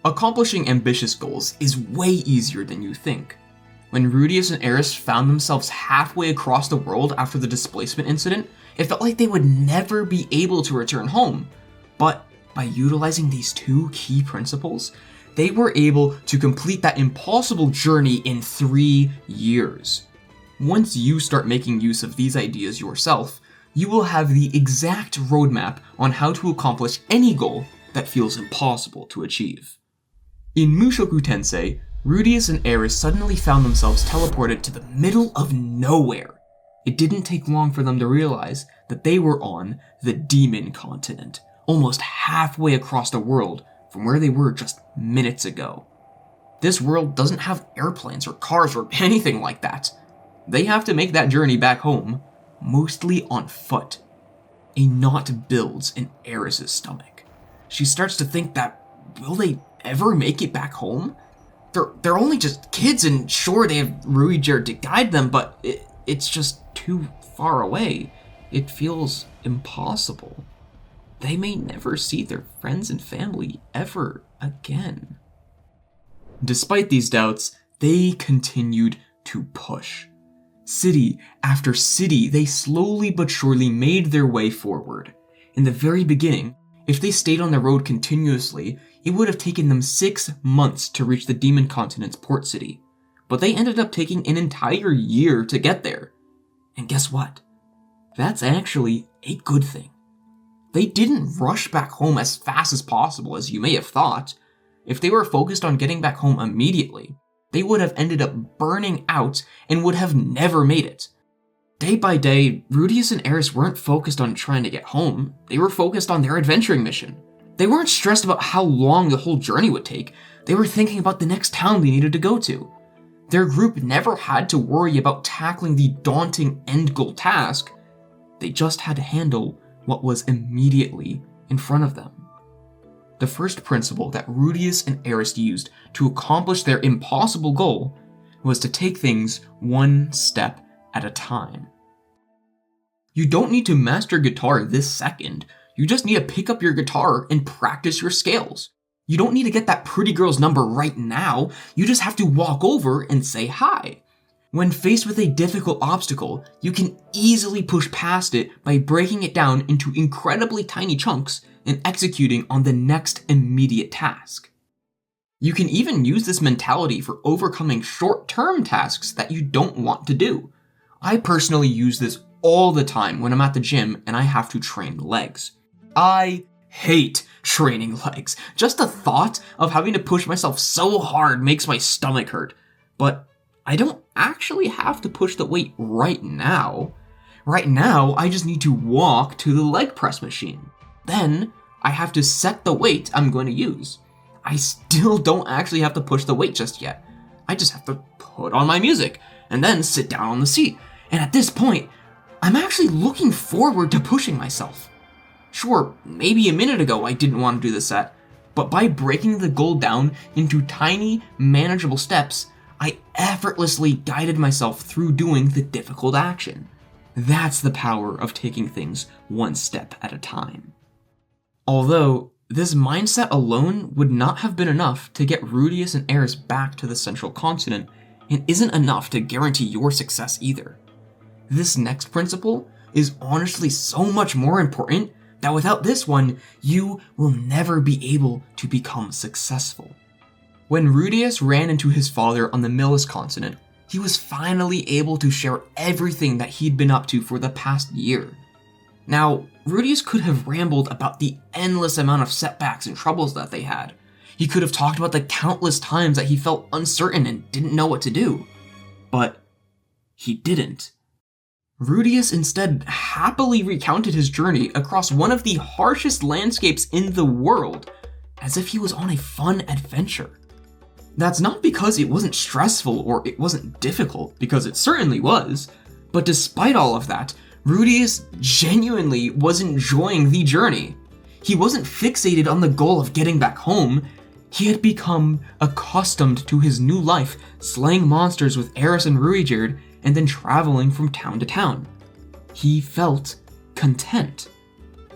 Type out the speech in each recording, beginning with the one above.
Accomplishing ambitious goals is way easier than you think. When Rudeus and Eris found themselves halfway across the world after the displacement incident, it felt like they would never be able to return home. But by utilizing these two key principles, they were able to complete that impossible journey in 3 years. Once you start making use of these ideas yourself, you will have the exact roadmap on how to accomplish any goal that feels impossible to achieve. In Mushoku Tensei, Rudeus and Eris suddenly found themselves teleported to the middle of nowhere. It didn't take long for them to realize that they were on the Demon Continent, almost halfway across the world from where they were just minutes ago. This world doesn't have airplanes or cars or anything like that. They have to make that journey back home, mostly on foot. A knot builds in Eris' stomach. She starts to think that, will they ever make it back home? They're only just kids, and sure, they have Rudeus to guide them, but it's just too far away. It feels impossible. They may never see their friends and family ever again. Despite these doubts, they continued to push. City after city, they slowly but surely made their way forward. In the very beginning, if they stayed on the road continuously, it would have taken them 6 months to reach the Demon Continent's port city. But they ended up taking an entire year to get there. And guess what? That's actually a good thing. They didn't rush back home as fast as possible, as you may have thought. If they were focused on getting back home immediately, they would have ended up burning out and would have never made it. Day by day, Rudeus and Eris weren't focused on trying to get home, they were focused on their adventuring mission. They weren't stressed about how long the whole journey would take, they were thinking about the next town they needed to go to. Their group never had to worry about tackling the daunting end goal task, they just had to handle what was immediately in front of them. The first principle that Rudeus and Eris used to accomplish their impossible goal was to take things one step at a time. You don't need to master guitar this second, you just need to pick up your guitar and practice your scales. You don't need to get that pretty girl's number right now, you just have to walk over and say hi. When faced with a difficult obstacle, you can easily push past it by breaking it down into incredibly tiny chunks and executing on the next immediate task. You can even use this mentality for overcoming short-term tasks that you don't want to do. I personally use this all the time when I'm at the gym and I have to train legs. I hate training legs. Just the thought of having to push myself so hard makes my stomach hurt. But I don't actually have to push the weight right now. Right now, I just need to walk to the leg press machine. Then, I have to set the weight I'm going to use. I still don't actually have to push the weight just yet. I just have to put on my music, and then sit down on the seat. And at this point, I'm actually looking forward to pushing myself. Sure, maybe a minute ago I didn't want to do this set, but by breaking the goal down into tiny, manageable steps, I effortlessly guided myself through doing the difficult action. That's the power of taking things one step at a time. Although, this mindset alone would not have been enough to get Rudeus and Eris back to the central continent, and isn't enough to guarantee your success either. This next principle is honestly so much more important that without this one, you will never be able to become successful. When Rudeus ran into his father on the Millis continent, he was finally able to share everything that he'd been up to for the past year. Now, Rudeus could have rambled about the endless amount of setbacks and troubles that they had. He could have talked about the countless times that he felt uncertain and didn't know what to do. But he didn't. Rudeus instead happily recounted his journey across one of the harshest landscapes in the world, as if he was on a fun adventure. That's not because it wasn't stressful or it wasn't difficult, because it certainly was, but despite all of that, Rudeus genuinely was enjoying the journey. He wasn't fixated on the goal of getting back home. He had become accustomed to his new life, slaying monsters with Eris and Rudeus, and then traveling from town to town. He felt content.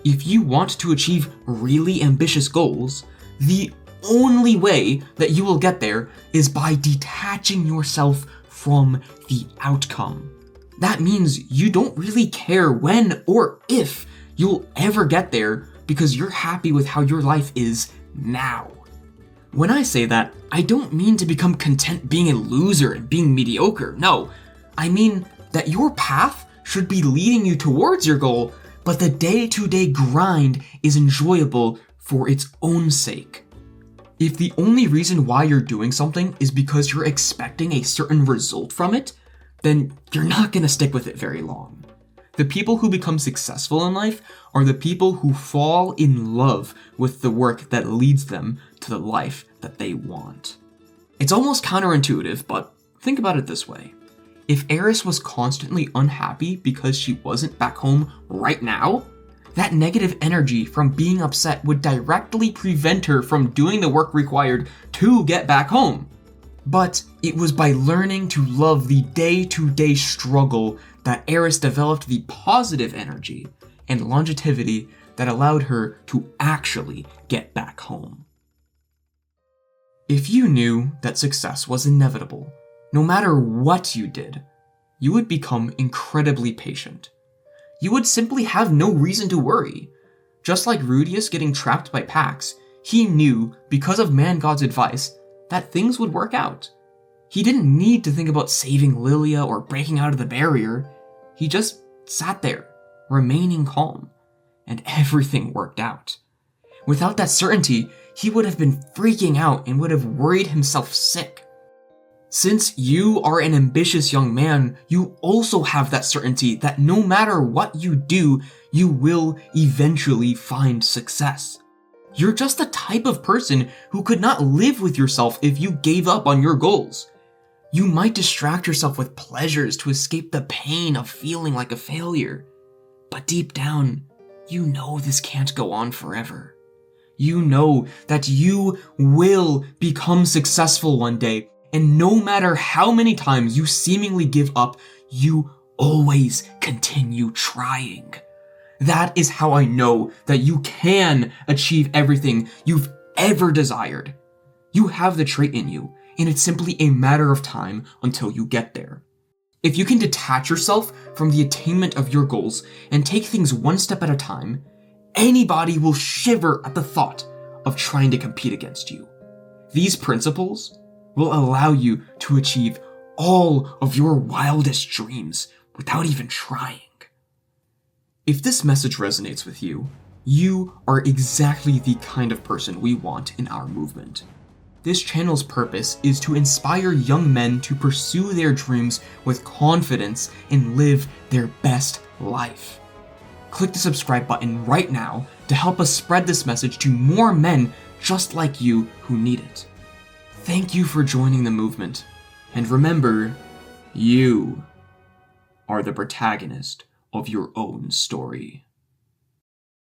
If you want to achieve really ambitious goals, the only way that you will get there is by detaching yourself from the outcome. That means you don't really care when or if you'll ever get there because you're happy with how your life is now. When I say that, I don't mean to become content being a loser and being mediocre. No, I mean that your path should be leading you towards your goal, but the day-to-day grind is enjoyable for its own sake. If the only reason why you're doing something is because you're expecting a certain result from it, then you're not going to stick with it very long. The people who become successful in life are the people who fall in love with the work that leads them to the life that they want. It's almost counterintuitive, but think about it this way. If Eris was constantly unhappy because she wasn't back home right now, that negative energy from being upset would directly prevent her from doing the work required to get back home. But it was by learning to love the day-to-day struggle that Eris developed the positive energy and longevity that allowed her to actually get back home. If you knew that success was inevitable, no matter what you did, you would become incredibly patient. You would simply have no reason to worry. Just like Rudeus getting trapped by Pax, he knew, because of Man-God's advice, that things would work out. He didn't need to think about saving Lilia or breaking out of the barrier. He just sat there, remaining calm, and everything worked out. Without that certainty, he would have been freaking out and would have worried himself sick. Since you are an ambitious young man, you also have that certainty that no matter what you do, you will eventually find success. You're just the type of person who could not live with yourself if you gave up on your goals. You might distract yourself with pleasures to escape the pain of feeling like a failure. But deep down, you know this can't go on forever. You know that you will become successful one day, and no matter how many times you seemingly give up, you always continue trying. That is how I know that you can achieve everything you've ever desired. You have the trait in you, and it's simply a matter of time until you get there. If you can detach yourself from the attainment of your goals and take things one step at a time, anybody will shiver at the thought of trying to compete against you. These principles will allow you to achieve all of your wildest dreams without even trying. If this message resonates with you, you are exactly the kind of person we want in our movement. This channel's purpose is to inspire young men to pursue their dreams with confidence and live their best life. Click the subscribe button right now to help us spread this message to more men just like you who need it. Thank you for joining the movement, and remember, you are the protagonist of your own story.